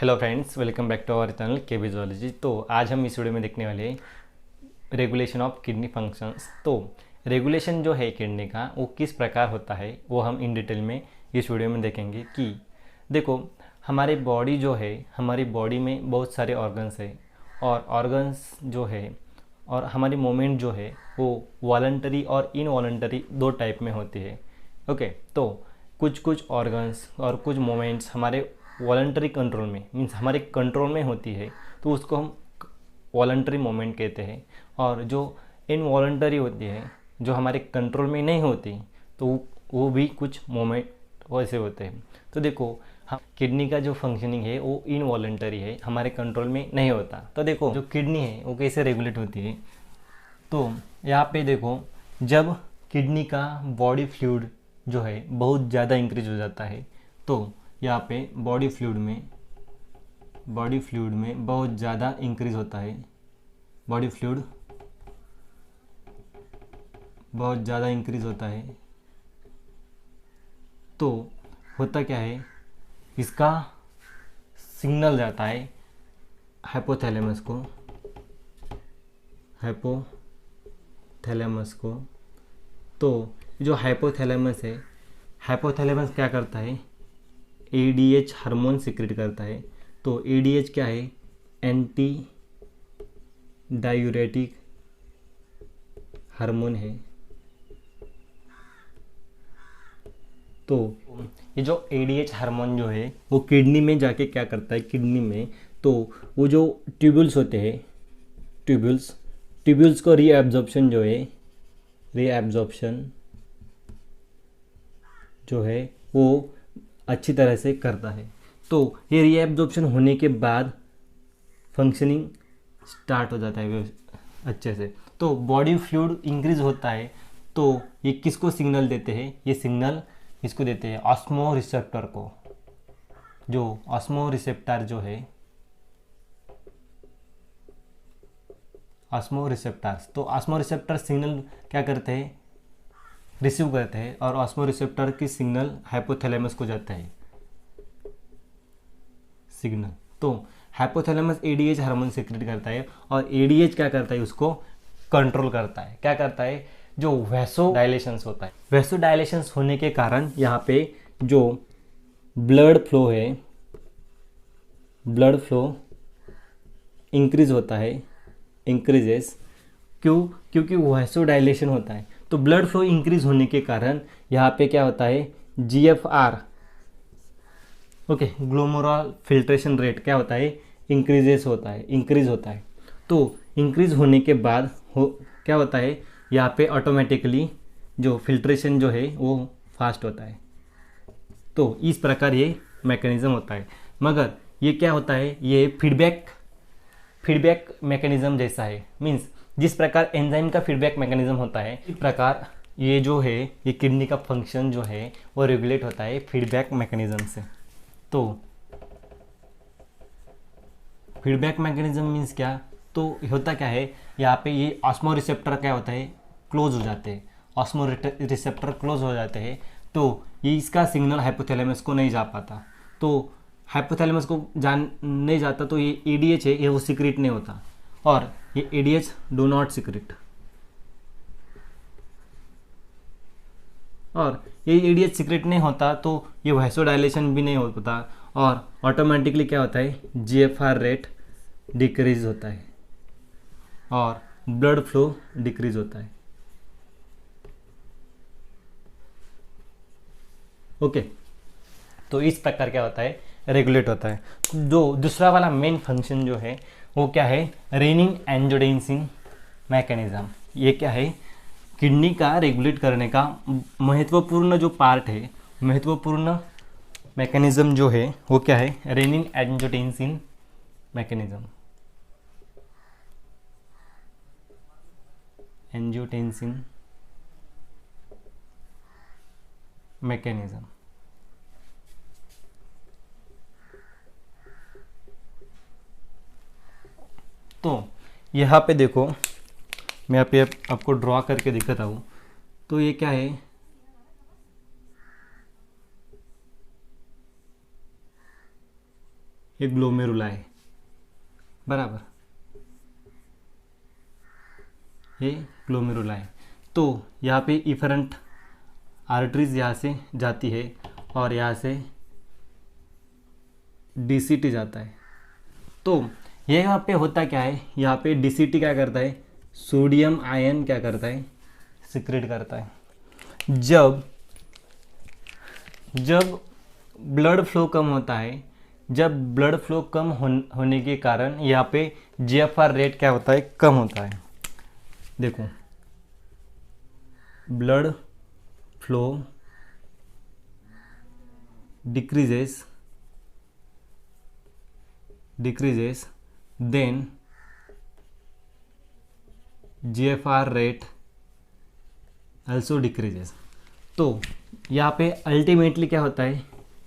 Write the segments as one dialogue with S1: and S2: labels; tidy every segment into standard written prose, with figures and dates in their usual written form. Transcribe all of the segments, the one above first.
S1: Hello friends, welcome back to our channel के विजुअलॉजी। तो आज हम इस वीडियो में देखने वाले हैं रेगुलेशन ऑफ किडनी फंक्शंस। तो रेगुलेशन जो है किडनी का वो किस प्रकार होता है वो हम इन डिटेल में इस वीडियो में देखेंगे। कि देखो, हमारी बॉडी जो है, हमारी बॉडी में बहुत सारे ऑर्गन्स है और ऑर्गन्स जो है और हमारी मूवमेंट जो है वो वॉलंटरी और इनवॉलंटरी दो टाइप में होती है। ओके, तो कुछ कुछ ऑर्गन्स और कुछ मोमेंट्स हमारे वॉलंटरी कंट्रोल में, मीन्स हमारे कंट्रोल में होती है, तो उसको हम वॉलंटरी मोमेंट कहते हैं। और जो इनवॉलंटरी होती है, जो हमारे कंट्रोल में नहीं होती, तो वो भी कुछ मोमेंट वैसे होते हैं। तो देखो, हम किडनी का जो फंक्शनिंग है वो इनवॉलंटरी है, हमारे कंट्रोल में नहीं होता। तो देखो, जो किडनी है वो कैसे रेगुलेट होती है। तो यहाँ पे देखो, जब किडनी का बॉडी फ्लूइड जो है बहुत ज़्यादा इंक्रीज हो जाता है, तो यहाँ पे बॉडी फ्लूइड में बहुत ज़्यादा इंक्रीज होता है। बॉडी फ्लूइड बहुत ज़्यादा इंक्रीज होता है, तो होता क्या है, इसका सिग्नल जाता है हाइपोथैलेमस को। तो जो हाइपोथैलेमस क्या करता है, एडीएच हार्मोन सिक्रेट करता है। तो एडीएच क्या है, एंटी डायूरेटिक हार्मोन है। तो ये जो एडीएच हार्मोन जो है वो किडनी में जाके क्या करता है, किडनी में तो वो जो ट्यूब्यूल्स होते हैं, ट्यूब्यूल्स को रीएब्जॉर्प्शन जो है वो अच्छी तरह से करता है। तो ये रीएब्जॉर्प्शन होने के बाद फंक्शनिंग स्टार्ट हो जाता है अच्छे से। तो बॉडी फ्लूइड इंक्रीज होता है, तो ये किसको सिग्नल देते हैं, ये सिग्नल इसको देते हैं ऑस्मो रिसेप्टर को। जो ऑस्मो रिसेप्टर जो है, ऑस्मो रिसेप्टर्स, तो ऑस्मो रिसेप्टर सिग्नल क्या करते हैं, रिसीव करते हैं, और ऑस्मो रिसेप्टर की सिग्नल हाइपोथैलेमस को जाता है सिग्नल। तो हाइपोथैलेमस एडीएच हार्मोन सिक्रेट करता है, और एडीएच क्या करता है, उसको कंट्रोल करता है। क्या करता है, जो वैसो डायलेशंस होता है, वैसो डायलेशंस होने के कारण यहाँ पे जो ब्लड फ्लो इंक्रीज होता है, इंक्रीजेस। क्योंकि वैसो डायलेशन होता है। तो ब्लड फ्लो इंक्रीज होने के कारण यहाँ पे क्या होता है, GFR, okay, glomerular filtration rate क्या होता है, इंक्रीज होता है। तो इंक्रीज होने के बाद क्या होता है, यहाँ पे ऑटोमेटिकली जो फिल्ट्रेशन जो है वो फास्ट होता है। तो इस प्रकार ये मैकेनिज्म होता है। मगर ये क्या होता है, ये फीडबैक मैकेनिज्म जैसा है। मीन्स जिस प्रकार एंजाइम का फीडबैक मैकेनिज्म होता है, इस प्रकार ये जो है, ये किडनी का फंक्शन जो है वो रेगुलेट होता है फीडबैक मैकेनिज्म से। तो फीडबैक मैकेनिज्म मीन्स क्या, तो होता क्या है, यहाँ पे ये ऑस्मो रिसेप्टर क्या होता है, क्लोज हो जाते हैं। ऑस्मो रिसेप्टर क्लोज हो जाते हैं, तो ये इसका सिग्नल हाइपोथैलेमस को नहीं जा पाता। तो हाइपोथैलेमस को नहीं जाता, तो ये एडीएच है, ये वो सिक्रेट नहीं होता, और ये एडीएच डू नॉट सिक्रेट, और ये एडीएच सिक्रेट नहीं होता, तो ये वैसोडाइलेशन भी नहीं हो पाता, और ऑटोमेटिकली क्या होता है, जीएफआर रेट डिक्रीज होता है और ब्लड फ्लो डिक्रीज होता है। ओके, तो इस प्रकार क्या होता है, रेगुलेट होता है। जो दूसरा वाला मेन फंक्शन जो है वो क्या है, रेनिन एंजियोटेंसिन मैकेनिज्म। ये क्या है, किडनी का रेगुलेट करने का महत्वपूर्ण जो पार्ट है, महत्वपूर्ण मैकेनिज्म जो है वो क्या है, रेनिन एंजियोटेंसिन मैकेनिज्म। तो यहाँ पे देखो, मैं यहाँ पे आपको ड्रॉ करके दिखाता हूँ। तो ये क्या है, ये ग्लोमेरुला है, बराबर, ये ग्लोमेरुला है। तो यहाँ पे इफरेंट आर्टरीज यहाँ से जाती है और यहाँ से डीसीटी जाता है। तो ये यहाँ पे होता क्या है, यहाँ पे डीसीटी क्या करता है, सोडियम आयन क्या करता है, सिक्रेट करता है। जब ब्लड फ्लो कम होता है, जब ब्लड फ्लो कम होने के कारण यहाँ पे जीएफआर रेट क्या होता है, कम होता है। देखो, blood flow decreases then GFR rate also decreases। तो यहाँ पे अल्टीमेटली क्या होता है,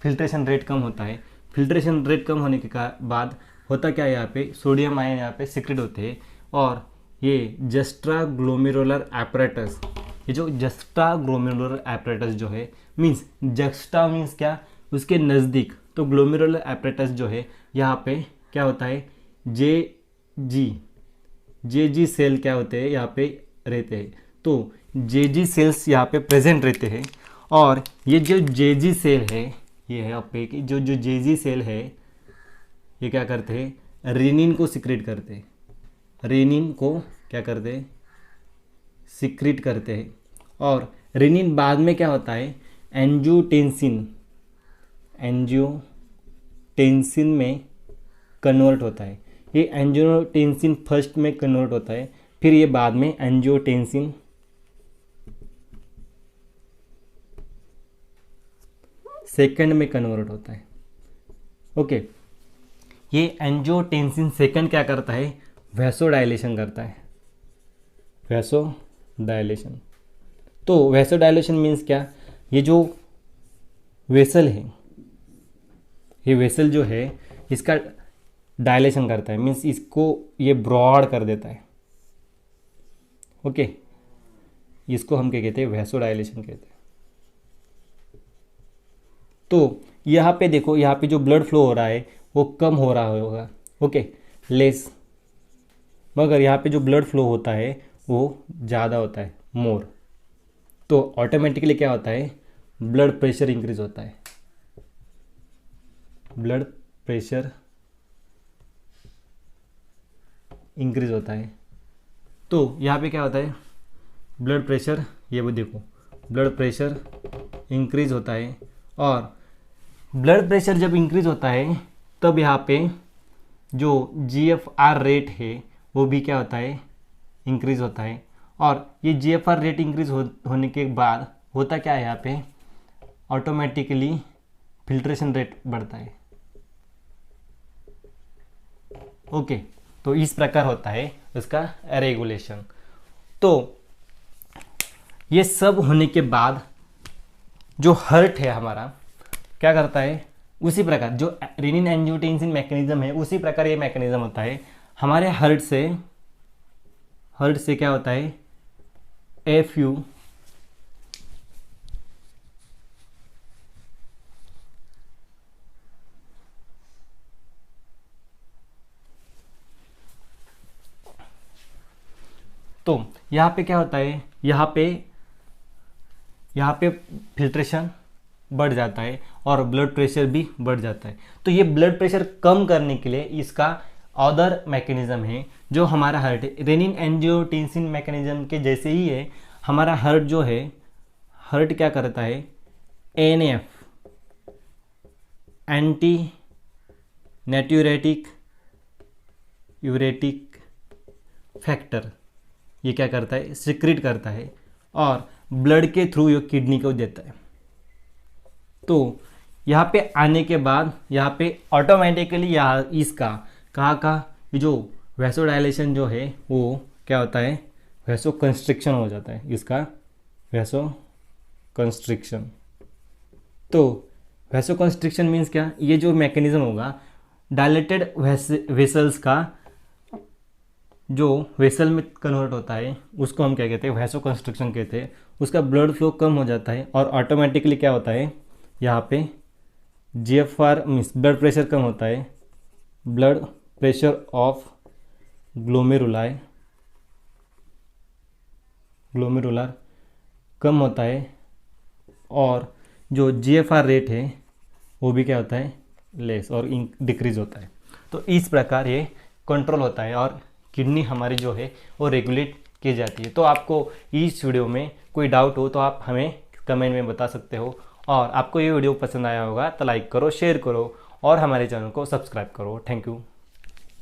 S1: फिल्ट्रेशन रेट कम होता है। फिल्ट्रेशन रेट कम होने के बाद होता क्या है, यहाँ पे सोडियम आयन यहाँ पे सिक्रेट होते हैं और ये जस्ट्रा ग्लोमेरुलर एपरेटस, ये जो जस्ट्रा ग्लोमेरुलर एपरेटस जो है, मीन्स जस्ट्रा मीन्स क्या, उसके नज़दीक। तो ग्लोमेरुलर एपरेटस जो है यहाँ पे क्या होता है, जे जी सेल क्या होते हैं यहाँ पे रहते हैं। तो जे सेल्स यहाँ पे प्रेजेंट रहते हैं और ये जो जे सेल है, ये है यहाँ पे कि जो जे सेल है ये क्या करते हैं, रेनिन को सिक्रेट करते हैं। रेनिन को क्या करते हैं, सिक्रेट करते हैं। और रेनिन बाद में क्या होता है, एंजियोटेंसिन में कन्वर्ट होता है। ये एंजियोटेंसिन फर्स्ट में कन्वर्ट होता है, फिर ये बाद में एंजियोटेंसिन सेकंड में कन्वर्ट होता है। ओके, ये एंजियोटेंसिन सेकंड क्या करता है, वैसोडाइलेशन करता है, वैसोडाइलेशन। तो वैसोडाइलेशन मीन्स क्या, ये जो वेसल है, ये वेसल जो है इसका डायलेशन करता है, मीन्स इसको ये ब्रॉड कर देता है। ओके, इसको हम क्या कहते हैं, वैसोडाइलेशन कहते हैं। तो यहाँ पे देखो, यहाँ पे जो ब्लड फ्लो हो रहा है वो कम हो रहा होगा, ओके, लेस, मगर यहाँ पे जो ब्लड फ्लो होता है वो ज़्यादा होता है, मोर। तो ऑटोमेटिकली क्या होता है, ब्लड प्रेशर इंक्रीज होता है, ब्लड प्रेशर इंक्रीज होता है। तो यहाँ पे क्या होता है, ब्लड प्रेशर, ये वो देखो, ब्लड प्रेशर इंक्रीज होता है। और ब्लड प्रेशर जब इंक्रीज होता है तब यहाँ पे जो जीएफआर रेट है वो भी क्या होता है, इंक्रीज होता है। और ये जीएफआर रेट इंक्रीज होने के बाद होता क्या है, यहाँ पे ऑटोमेटिकली फिल्ट्रेशन रेट बढ़ता है। ओके, तो इस प्रकार होता है इसका रेगुलेशन। तो ये सब होने के बाद जो हार्ट है हमारा क्या करता है, उसी प्रकार जो रेनिन एंजियोटेंसिन मैकेनिज्म है उसी प्रकार ये मैकेनिज्म होता है हमारे हार्ट से क्या होता है, एफयू तो यहाँ पे क्या होता है, यहाँ पे फिल्ट्रेशन बढ़ जाता है और ब्लड प्रेशर भी बढ़ जाता है। तो ये ब्लड प्रेशर कम करने के लिए इसका अदर मैकेनिज्म है जो हमारा हार्ट है, रेनिन एंजियोटेंसिन मैकेनिज्म के जैसे ही है। हमारा हार्ट जो है, हार्ट क्या करता है, एनएफ, एंटी नेट्यूरेटिक यूरेटिक फैक्टर, ये क्या करता है, सिक्रेट करता है और ब्लड के थ्रू ये किडनी को देता है। तो यहाँ पे आने के बाद यहाँ पे ऑटोमेटिकली यहाँ इसका कहाँ ये जो वैसोडाइलेशन जो है वो क्या होता है, वैसो कंस्ट्रिक्शन हो जाता है, इसका वैसो कंस्ट्रिक्शन। तो वैसो कंस्ट्रिक्शन मीन्स क्या, ये जो मैकेनिज्म होगा डायलेटेड वेसल्स का जो वेसल में कन्वर्ट होता है उसको हम क्या कहते हैं, वैसो कंस्ट्रिक्शन कहते हैं। उसका ब्लड फ्लो कम हो जाता है और ऑटोमेटिकली क्या होता है, यहाँ पे जीएफआर मीन्स ब्लड प्रेशर कम होता है ब्लड प्रेशर ऑफ ग्लोमेरुलर कम होता है और जो जीएफआर रेट है वो भी क्या होता है, लेस और डिक्रीज होता है। तो इस प्रकार ये कंट्रोल होता है और किडनी हमारी जो है वो रेगुलेट की जाती है। तो आपको इस वीडियो में कोई डाउट हो तो आप हमें कमेंट में बता सकते हो, और आपको ये वीडियो पसंद आया होगा तो लाइक करो, शेयर करो और हमारे चैनल को सब्सक्राइब करो। Thank you.